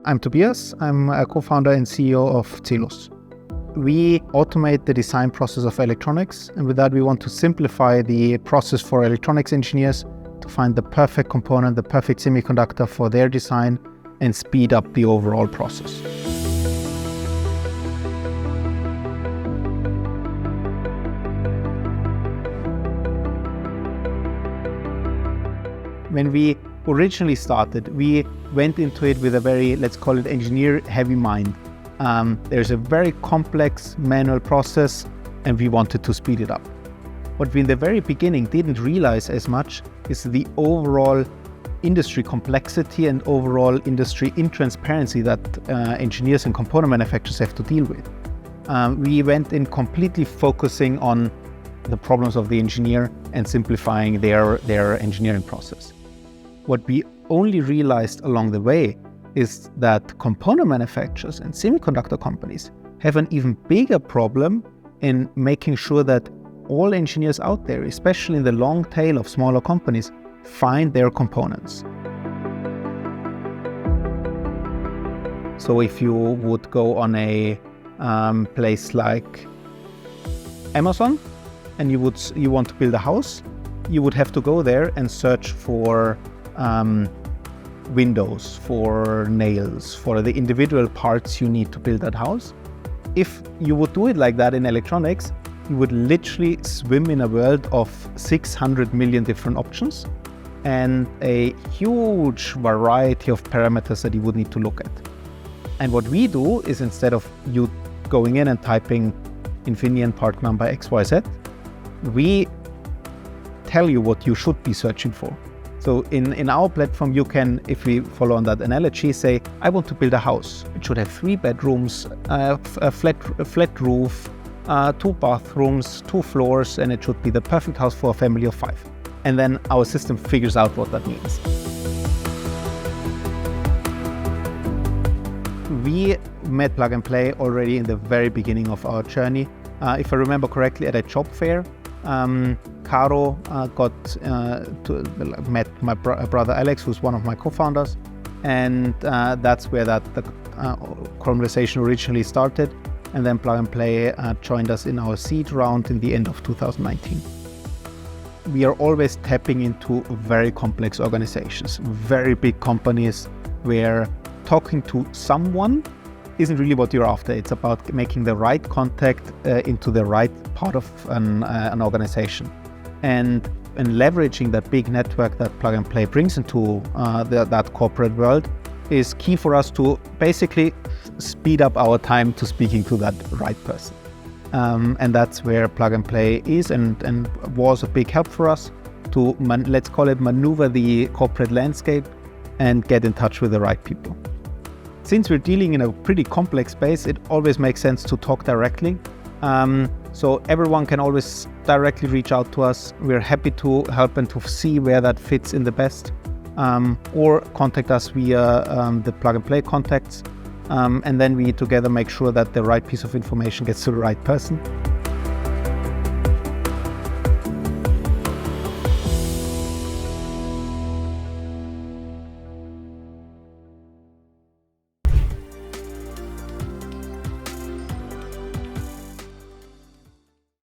I'm Tobias. I'm a co-founder and CEO of CELUS. We automate the design process of electronics, and with that we want to simplify the process for electronics engineers to find the perfect component, the perfect semiconductor for their design, and speed up the overall process. When we originally started, we went into it with a very, let's call it engineer-heavy mind. There's a very complex manual process, and we wanted to speed it up. What we in the very beginning didn't realize as much is the overall industry complexity and overall industry intransparency that engineers and component manufacturers have to deal with. We went in completely focusing on the problems of the engineer and simplifying their engineering process. What we only realized along the way is that component manufacturers and semiconductor companies have an even bigger problem in making sure that all engineers out there, especially in the long tail of smaller companies, find their components. So if you would go on a place like Amazon and you want to build a house, you would have to go there and search for windows, for nails, for the individual parts you need to build that house. If you would do it like that in electronics, you would literally swim in a world of 600 million different options and a huge variety of parameters that you would need to look at. And what we do is, instead of you going in and typing Infineon part number XYZ, we tell you what you should be searching for. So in our platform, you can, if we follow on that analogy, say, I want to build a house. It should have 3 bedrooms, a flat roof, 2 bathrooms, 2 floors, and it should be the perfect house for a family of 5. And then our system figures out what that means. We met Plug and Play already in the very beginning of our journey. If I remember correctly, at a job fair, Caro met my brother Alex, who's one of my co-founders, and that's where the conversation originally started. And then Plug and Play joined us in our seed round in the end of 2019. We are always tapping into very complex organizations, very big companies, where talking to someone isn't really what you're after. It's about making the right contact into the right part of an organization. And leveraging that big network that Plug and Play brings into that corporate world is key for us to basically speed up our time to speaking to that right person. And that's where Plug and Play is and was a big help for us to, let's call it, maneuver the corporate landscape and get in touch with the right people. Since we're dealing in a pretty complex space, it always makes sense to talk directly. So everyone can always directly reach out to us. We're happy to help and to see where that fits in the best. Or contact us via the Plug and Play contacts. And then we together make sure that the right piece of information gets to the right person.